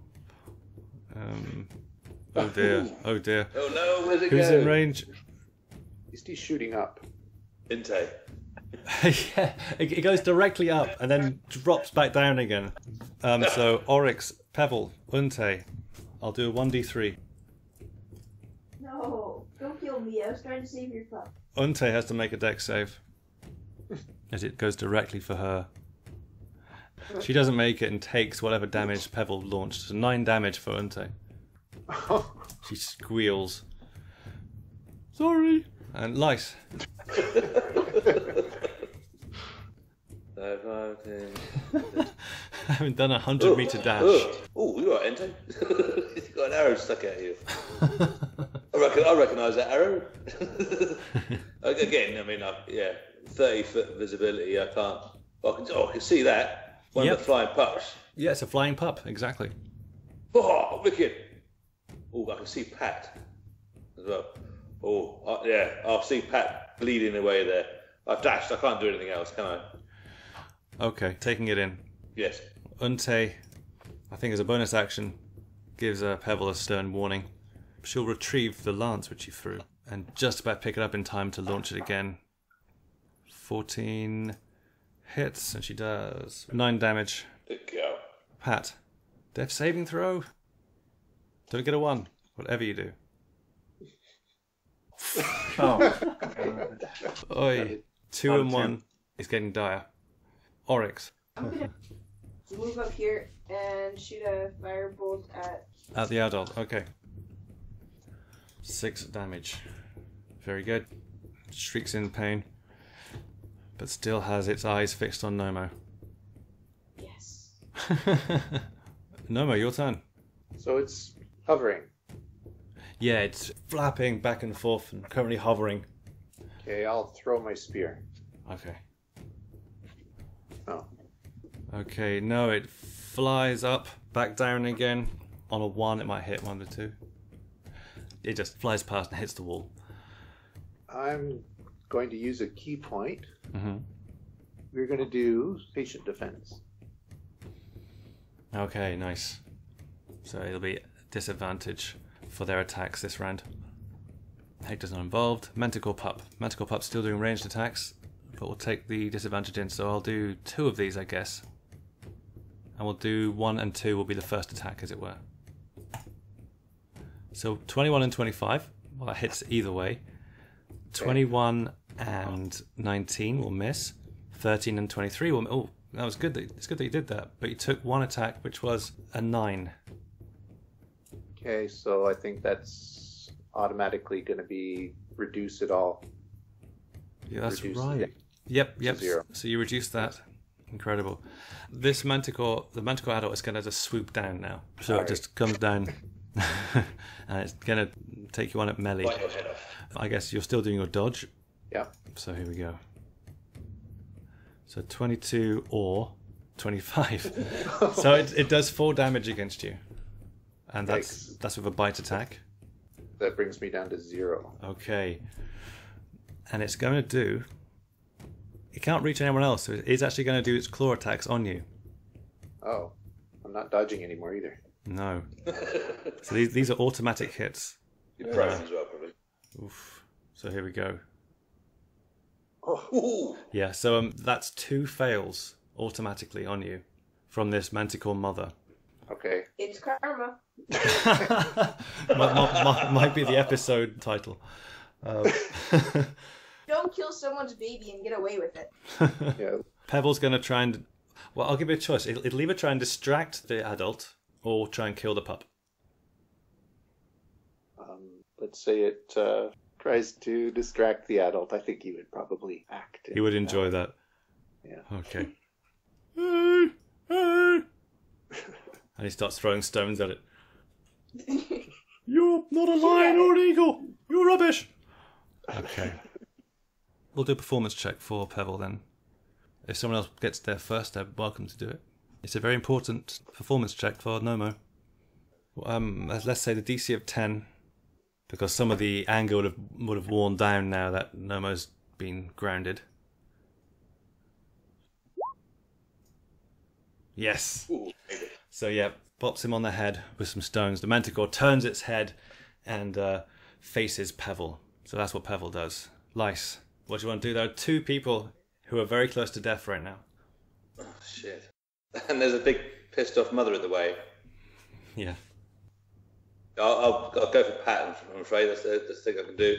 Oh dear. Oh dear. Oh no, where's it Who's go? in range? At least he's shooting up. Inte. Yeah, it goes directly up and then drops back down again. So Oryx, Pebble, Unte. I'll do a 1d3. No, don't kill me. I was trying to save your pup. Unte has to make a dex save. As it goes directly for her. She doesn't make it and takes whatever damage Pebble launched. So 9 damage for Unte. She squeals. Sorry. And Lice. I haven't done a 100-meter dash. Oh, you got Inte. He's got an arrow stuck at you. I recognise that arrow. Again, I mean, 30-foot visibility. I can't. I can see that. One of the flying pups. Yeah, it's a flying pup, exactly. Oh, wicked. Oh, I can see Pat as well. Oh, yeah, I'll see Pat bleeding away there. I've dashed. I can't do anything else, can I? Okay, taking it in. Yes. Unte, I think as a bonus action, gives Pebble a stern warning. She'll retrieve the lance which you threw and just about pick it up in time to launch it again. 14 hits, and she does 9 damage. Good go. Pat, death saving throw. Don't get a 1, whatever you do. Oh. Oi, 2 and 1 is getting dire. Oryx. I'm gonna move up here and shoot a firebolt at The adult, okay. 6 damage. Very good. Shrieks in pain, but still has its eyes fixed on Nomo. yes. Nomo, your turn. So it's hovering. Yeah, it's flapping back and forth and currently hovering. Okay, I'll throw my spear. Okay. Oh. Okay, no, it flies up, back down again. On a 1, it might hit 1 of the 2. It just flies past and hits the wall. I'm going to use a key point. Mm-hmm. We're going to do patient defense. Okay, nice. So it'll be disadvantage for their attacks this round. Hector's not involved. Manticore Pup. Manticore Pup's still doing ranged attacks, but we'll take the disadvantage in, so I'll do 2 of these, I guess. And we'll do 1 and 2 will be the first attack, as it were. So 21 and 25, well, that hits either way. 21 and 19 will miss. 13 and 23 will... Oh, that was good. It's good that you did that. But you took 1 attack, which was a 9. Okay, so I think that's automatically going to be reduce it all. Yeah, that's Reduce right. it Yep. to 0. So you reduced that. Incredible. This manticore, the manticore adult is going to just swoop down now. So Alright. it just comes down and it's going to take you on at melee. Bite your head off. I guess you're still doing your dodge. Yeah. So here we go. So 22 or 25. So it does 4 damage against you. And that's with a bite attack. That brings me down to 0. Okay. And it's going to do... It can't reach anyone else, so it's actually going to do its claw attacks on you. Oh, I'm not dodging anymore either. No. So these are automatic hits. You're prone as well, probably. Oof. So here we go. Ooh. Yeah, so that's 2 fails automatically on you from this manticore mother. Okay. It's karma. might be the episode title. Don't kill someone's baby and get away with it. Yeah. Pebble's going to try and... Well, I'll give you a choice. It'll either try and distract the adult or try and kill the pup. Let's say it tries to distract the adult. I think he would probably act. He would enjoy that. Yeah. Okay. And he starts throwing stones at it. You're not a lion or an eagle. You're rubbish. Okay. We'll do a performance check for Pebble then. If someone else gets there first, they're welcome to do it. It's a very important performance check for Nomo. let's say the DC of 10, because some of the anger would have worn down now that Nomo's been grounded. Yes. Ooh, maybe. So yeah, bops him on the head with some stones. The Manticore turns its head and faces Pebble. So that's what Pebble does. Lice, what do you want to do? There are two people who are very close to death right now. Oh, shit. And there's a big pissed off mother in the way. Yeah. I'll go for Pat, I'm afraid. That's the thing I can do.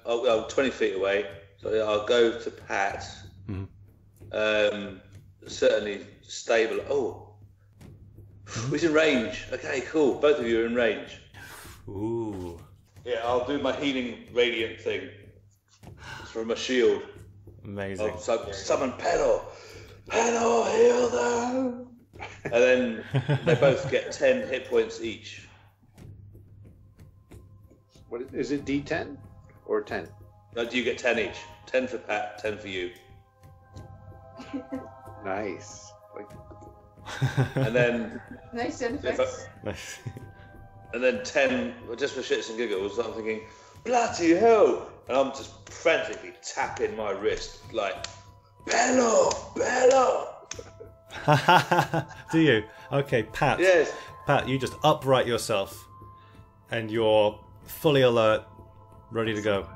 I'll 20 feet away. So I'll go to Pat. Mm-hmm. Certainly stable. Oh. He's in range. Okay, cool. Both of you are in range. Ooh. Yeah, I'll do my healing radiant thing. It's from my shield. Amazing. I'll summon Pedal. Pedal, heal them. And then they both get 10 hit points each. What is it? D10 or 10? No, you get 10 each. 10 for Pat, 10 for you. Nice. And then Nice sound effects. and then 10 just for shits and giggles. I'm thinking, bloody hell! And I'm just frantically tapping my wrist like, Bello, Bello. Do you? Okay, Pat. Yes. Pat, you just upright yourself, and you're fully alert, ready to go,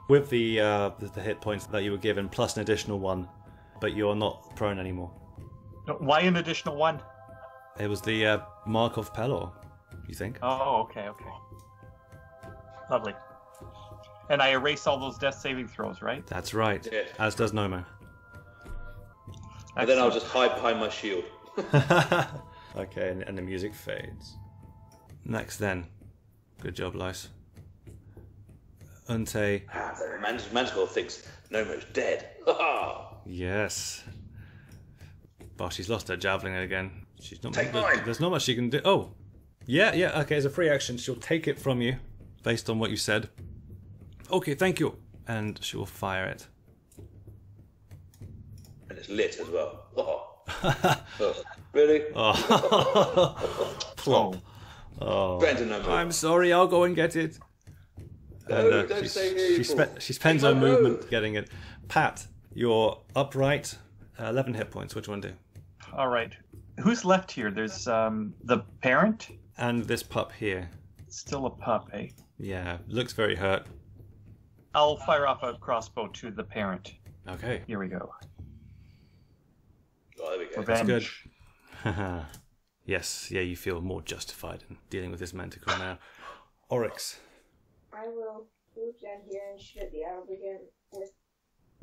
with the hit points that you were given plus an additional one, but you're not prone anymore. Why an additional one? It was the mark of Pelor, you think? Oh, okay. Lovely. And I erase all those death saving throws, right? That's right. Yeah. As does Nomo. And then I'll just hide behind my shield. Okay, and the music fades. Next then. Good job, Lice. Unte. The Manticore thinks Nomo's dead. Yes. But she's lost her javelin again. She's not. Take mine. There's not much she can do. Oh, yeah. Okay, as a free action, she'll take it from you, based on what you said. Okay, thank you. And she will fire it. And it's lit as well. Oh, really? Plop. Oh. Brandon, no more. I'm sorry. I'll go and get it. No, And don't say evil. she spends her movement getting it. Pat, you're upright. 11 hit points. Which one do? All right. Who's left here? There's the parent. And this pup here. Still a pup, eh? Yeah, looks very hurt. I'll fire off a crossbow to the parent. Okay. Here we go. Oh, there we go. Revenge. Good. Yes, yeah, you feel more justified in dealing with this Manticore now. Oryx. I will move down here and shoot at the arrow again with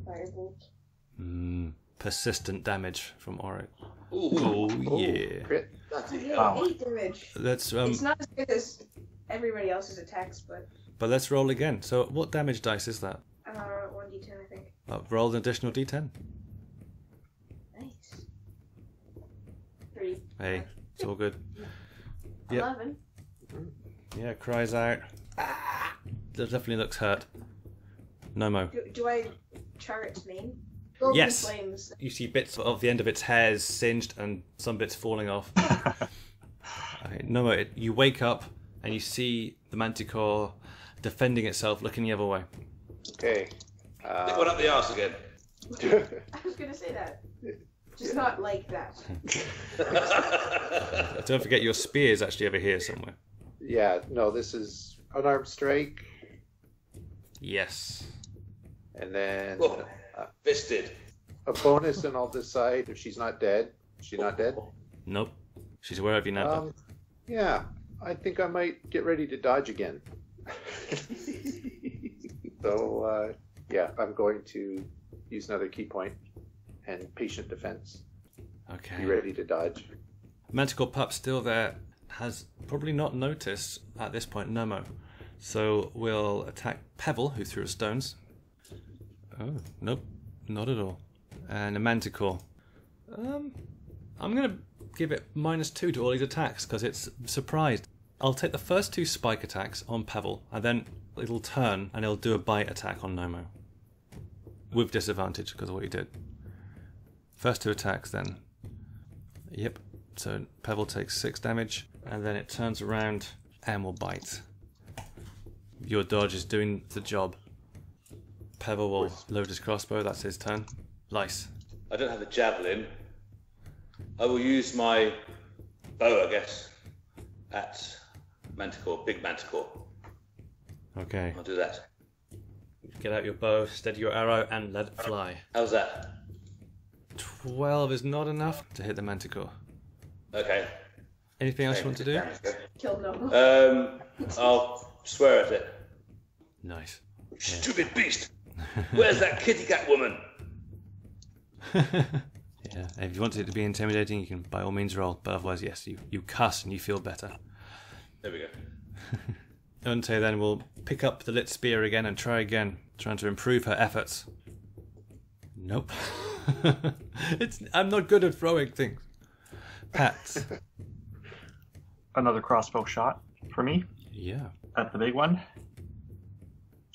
firebolt. Persistent damage from Oryx. Ooh. Oh, yeah. Crit. Bloody Yeah, hell. 8 damage. Let's It's not as good as everybody else's attacks, but let's roll again. So what damage dice is that? 1d10 I think. Roll an additional d10. Nice. 3. Hey, it's all good. Yep. 11. Yeah, cries out. That definitely looks hurt. Nomo. Do I char its mane? Yes. Flames. You see bits of the end of its hairs singed and some bits falling off. Okay, Nomo, you wake up and you see the Manticore defending itself, looking the other way. Okay. They went up the arse again. I was gonna say that. Just not like that. Don't forget your spear is actually over here somewhere. Yeah, no, this is unarmed strike, Yes. and then Oh, fisted. a bonus, and I'll decide if she's not dead. Is she not dead? Nope. She's aware of you now. though. Yeah, I think I might get ready to dodge again. So, yeah, I'm going to use another key point and patient defense. Okay. Be ready to dodge. Manticore pup still there, has probably not noticed at this point Nomo. So we'll attack Pebble, who threw stones. Oh, nope, not at all. And a Manticore. I'm going to give it -2 to all these attacks because it's surprised. I'll take the first 2 spike attacks on Pebble, and then it'll turn and it'll do a bite attack on Nomo. With disadvantage because of what you did. First 2 attacks then. Yep. So Pebble takes 6 damage, and then it turns around and will bite. Your dodge is doing the job. Pebble will load his crossbow. That's his turn. Lice. I don't have a javelin. I will use my bow, I guess, at Manticore, big Manticore. Okay. I'll do that. Get out your bow, steady your arrow, and let it fly. How's that? 12 is not enough to hit the Manticore. Okay. Anything else you want to do? Kill no. I'll swear at it. Nice. Stupid beast! Where's that kitty cat woman? Yeah, if you want it to be intimidating, you can by all means roll. But otherwise, yes, you cuss and you feel better. There we go. Unte then will pick up the lit spear again and try again, trying to improve her efforts. Nope. I'm not good at throwing things. Pat. Another crossbow shot for me Yeah. at the big one.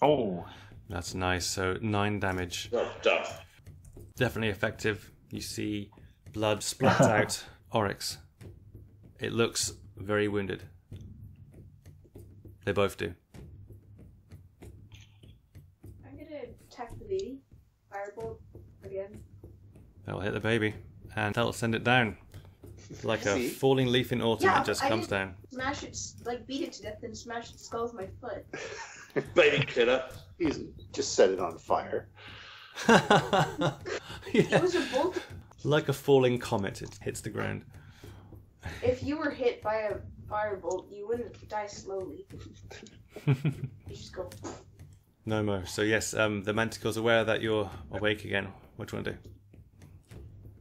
Oh, That's nice. So 9 damage. Oh, done. Definitely effective. You see blood splat out Oryx. It looks very wounded. They both do. I'm gonna attack the baby. Firebolt again. That'll hit the baby. And that'll send it down. Like a See? falling leaf in autumn, Yeah, it just I comes did- down. Smash it, beat it to death, then smash its skull with my foot. Baby killer. He's just set it on fire. It Yeah. was a bolt. Like a falling comet, it hits the ground. If you were hit by a firebolt, you wouldn't die slowly. You just go. No more. So yes, the Manticore's aware that you're awake again. What do you want to do?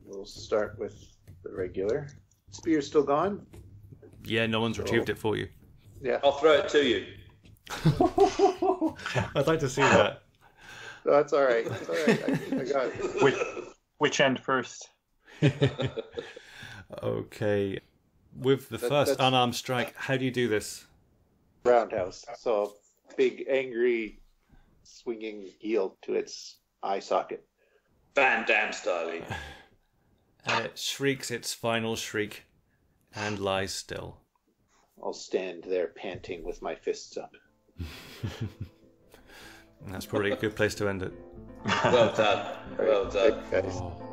We'll start with the regular. Spear's still gone? Yeah, no one's retrieved it for you. Yeah. I'll throw it to you. I'd like to see that. That's all right. That's all right. I got it. which end first? Okay. With the first that's- unarmed strike, how do you do this? Roundhouse. So big, angry, swinging heel to its eye socket. Van Damme style. And it shrieks its final shriek and lies still. I'll stand there panting with my fists up. And that's probably a good place to end it. Well done. Well done. Guys. Oh.